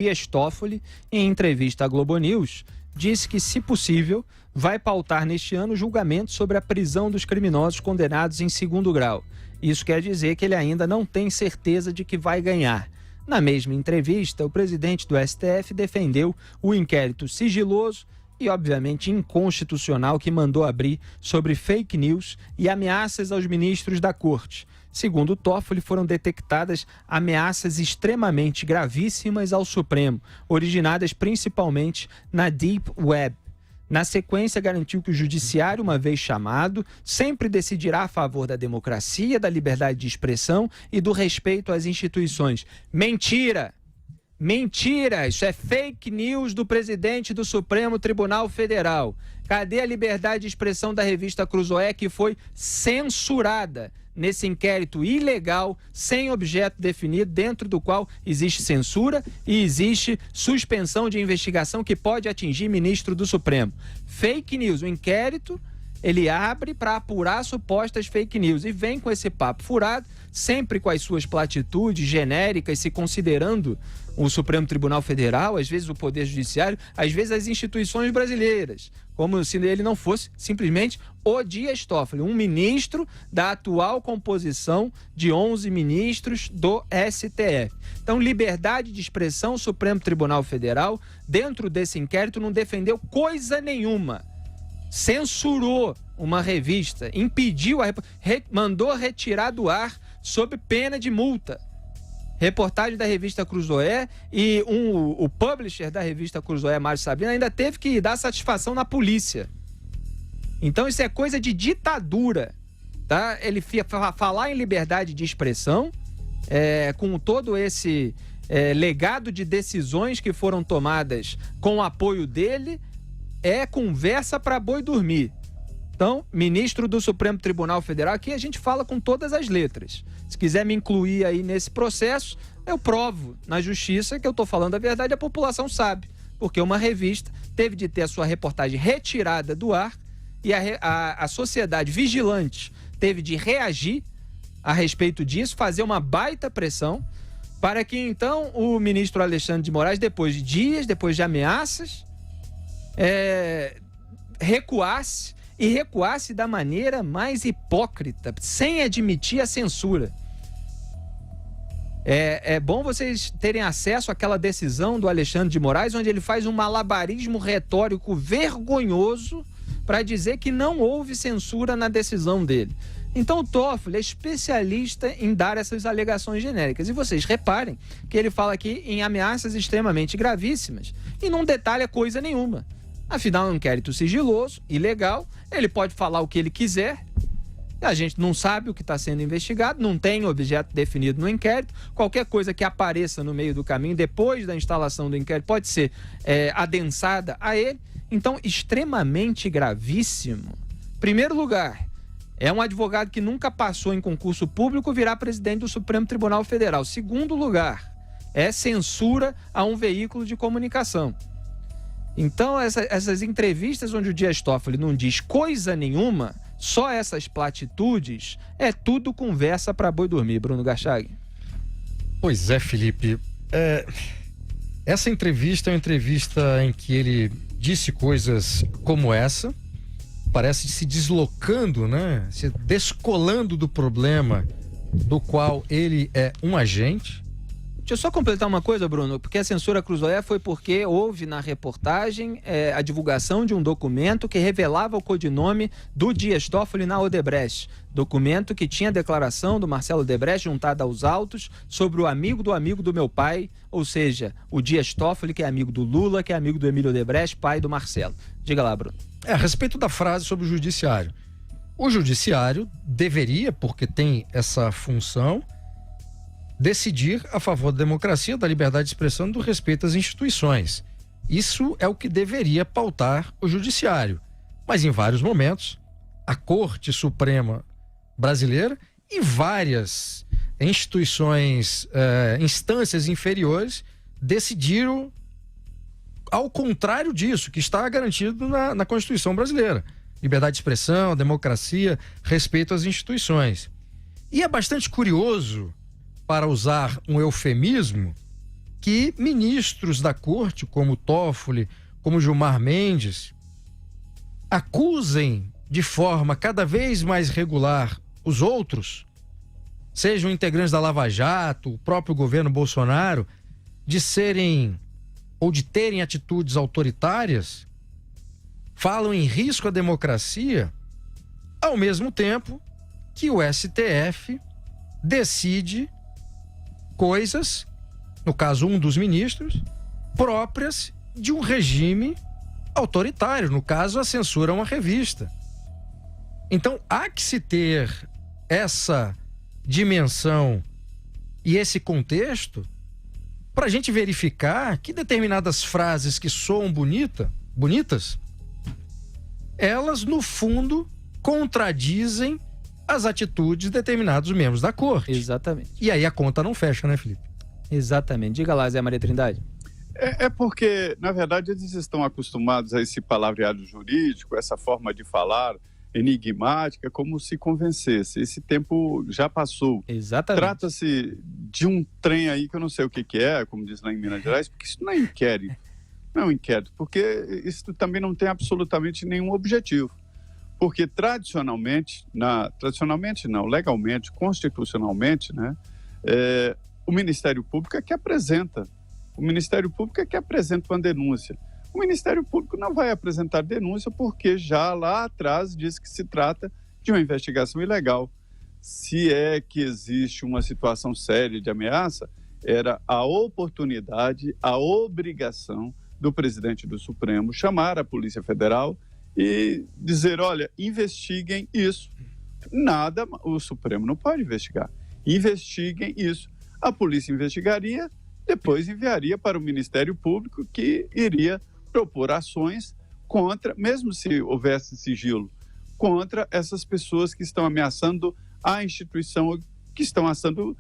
Dias Toffoli, em entrevista à Globo News, disse que, se possível, vai pautar neste ano julgamento sobre a prisão dos criminosos condenados em segundo grau. Isso quer dizer que ele ainda não tem certeza de que vai ganhar. Na mesma entrevista, o presidente do STF defendeu o inquérito sigiloso e, obviamente, inconstitucional que mandou abrir sobre fake news e ameaças aos ministros da Corte. Segundo Toffoli, foram detectadas ameaças extremamente gravíssimas ao Supremo, originadas principalmente na Deep Web. Na sequência, garantiu que o judiciário, uma vez chamado, sempre decidirá a favor da democracia, da liberdade de expressão e do respeito às instituições. Mentira! Mentira! Isso é fake news do presidente do Supremo Tribunal Federal. Cadê a liberdade de expressão da revista Cruzoé, que foi censurada nesse inquérito ilegal, sem objeto definido, dentro do qual existe censura e existe suspensão de investigação que pode atingir ministro do Supremo? Fake news. O inquérito, ele abre para apurar supostas fake news e vem com esse papo furado, sempre com as suas platitudes genéricas, se considerando o Supremo Tribunal Federal, às vezes o Poder Judiciário, às vezes as instituições brasileiras, como se ele não fosse simplesmente o Dias Toffoli, um ministro da atual composição de 11 ministros do STF. Então, liberdade de expressão, o Supremo Tribunal Federal, dentro desse inquérito, não defendeu coisa nenhuma. Censurou uma revista, impediu, mandou retirar do ar sob pena de multa. Reportagem da revista Cruzoé e o publisher da revista Cruzoé, Mário Sabino, ainda teve que dar satisfação na polícia. Então isso é coisa de ditadura, tá? Ele falar em liberdade de expressão, com todo esse legado de decisões que foram tomadas com o apoio dele, é conversa para boi dormir. Então, ministro do Supremo Tribunal Federal, aqui a gente fala com todas as letras. Se quiser me incluir aí nesse processo, eu provo na justiça que eu estou falando a verdade, a população sabe. Porque uma revista teve de ter a sua reportagem retirada do ar e a sociedade vigilante teve de reagir a respeito disso, fazer uma baita pressão para que então o ministro Alexandre de Moraes, depois de dias, depois de ameaças, recuasse da maneira mais hipócrita, sem admitir a censura. É bom vocês terem acesso àquela decisão do Alexandre de Moraes, onde ele faz um malabarismo retórico vergonhoso para dizer que não houve censura na decisão dele. Então o Toffoli é especialista em dar essas alegações genéricas. E vocês reparem que ele fala aqui em ameaças extremamente gravíssimas e não detalha coisa nenhuma. Afinal, é um inquérito sigiloso, ilegal, ele pode falar o que ele quiser, a gente não sabe o que está sendo investigado, não tem objeto definido no inquérito, qualquer coisa que apareça no meio do caminho, depois da instalação do inquérito, pode ser adensada a ele. Então, extremamente gravíssimo. Primeiro lugar, é um advogado que nunca passou em concurso público virar presidente do Supremo Tribunal Federal. Segundo lugar, é censura a um veículo de comunicação. Então, essas entrevistas onde o Dias Toffoli não diz coisa nenhuma, só essas platitudes, é tudo conversa para boi dormir, Bruno Garchag. Pois é, Felipe. Essa entrevista é uma entrevista em que ele disse coisas como essa, parece se deslocando, né? Se descolando do problema do qual ele é um agente. Deixa eu só completar uma coisa, Bruno, porque a censura Cruzoé foi porque houve na reportagem a divulgação de um documento que revelava o codinome do Dias Toffoli na Odebrecht. Documento que tinha a declaração do Marcelo Odebrecht juntada aos autos sobre o amigo do meu pai, ou seja, o Dias Toffoli, que é amigo do Lula, que é amigo do Emílio Odebrecht, pai do Marcelo. Diga lá, Bruno. A respeito da frase sobre o judiciário. O judiciário deveria, porque tem essa função, decidir a favor da democracia, da liberdade de expressão e do respeito às instituições. Isso é o que deveria pautar o judiciário. Mas em vários momentos, a Corte Suprema Brasileira e várias instituições, instâncias inferiores, decidiram ao contrário disso, que está garantido na Constituição brasileira. Liberdade de expressão, democracia, respeito às instituições. E é bastante curioso, para usar um eufemismo, que ministros da corte, como Toffoli, como Gilmar Mendes, acusem de forma cada vez mais regular os outros, sejam integrantes da Lava Jato, o próprio governo Bolsonaro, de serem ou de terem atitudes autoritárias, falam em risco à democracia, ao mesmo tempo que o STF decide coisas, no caso um dos ministros, próprias de um regime autoritário, no caso a censura a uma revista. Então há que se ter essa dimensão e esse contexto para a gente verificar que determinadas frases que soam bonitas, elas no fundo contradizem as atitudes de determinados membros da corte. Exatamente. E aí a conta não fecha, né, Felipe? Exatamente. Diga lá, Zé Maria Trindade. É porque, na verdade, eles estão acostumados a esse palavreado jurídico, essa forma de falar enigmática, como se convencesse. Esse tempo já passou. Exatamente. Trata-se de um trem aí que eu não sei o que é, como diz lá em Minas Gerais, porque isso não é inquérito. Não é um inquérito, porque isso também não tem absolutamente nenhum objetivo. Porque tradicionalmente não, legalmente, constitucionalmente, né, o Ministério Público é que apresenta. O Ministério Público é que apresenta uma denúncia. O Ministério Público não vai apresentar denúncia porque já lá atrás diz que se trata de uma investigação ilegal. Se é que existe uma situação séria de ameaça, era a oportunidade, a obrigação do presidente do Supremo chamar a Polícia Federal e dizer, olha, investiguem isso. Nada, o Supremo não pode investigar. Investiguem isso. A polícia investigaria, depois enviaria para o Ministério Público, que iria propor ações contra, mesmo se houvesse sigilo, contra essas pessoas que estão ameaçando a instituição, que estão ameaçando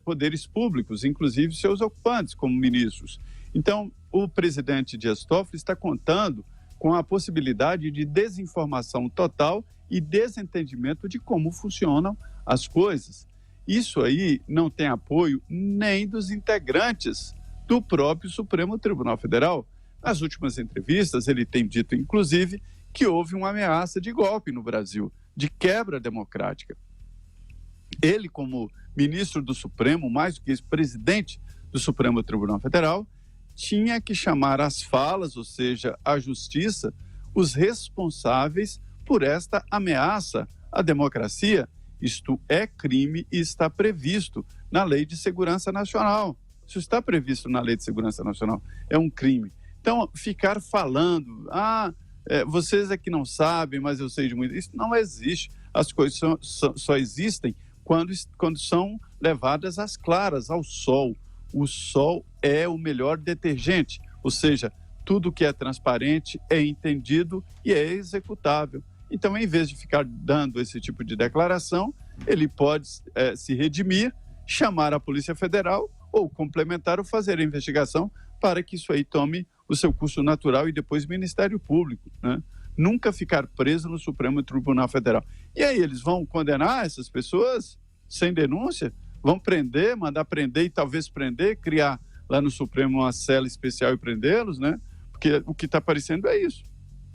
poderes públicos, inclusive seus ocupantes, como ministros. Então, o presidente Dias Toffoli está contando com a possibilidade de desinformação total e desentendimento de como funcionam as coisas. Isso aí não tem apoio nem dos integrantes do próprio Supremo Tribunal Federal. Nas últimas entrevistas, ele tem dito, inclusive, que houve uma ameaça de golpe no Brasil, de quebra democrática. Ele, como ministro do Supremo, mais do que isso, presidente do Supremo Tribunal Federal, tinha que chamar às falas, ou seja, à justiça, os responsáveis por esta ameaça à democracia. Isto é crime e está previsto na Lei de Segurança Nacional. Isso está previsto na Lei de Segurança Nacional. É um crime. Então, ficar falando, vocês é que não sabem, mas eu sei de muito. Isso não existe. As coisas só existem quando são levadas às claras, ao sol. O sol é o melhor detergente, ou seja, tudo que é transparente é entendido e é executável. Então, em vez de ficar dando esse tipo de declaração, ele pode se redimir, chamar a Polícia Federal ou complementar ou fazer a investigação para que isso aí tome o seu curso natural e depois Ministério Público, né? Nunca ficar preso no Supremo Tribunal Federal. E aí eles vão condenar essas pessoas sem denúncia? Vão prender, mandar prender e talvez prender, criar lá no Supremo uma cela especial e prendê-los, né? Porque o que está aparecendo é isso.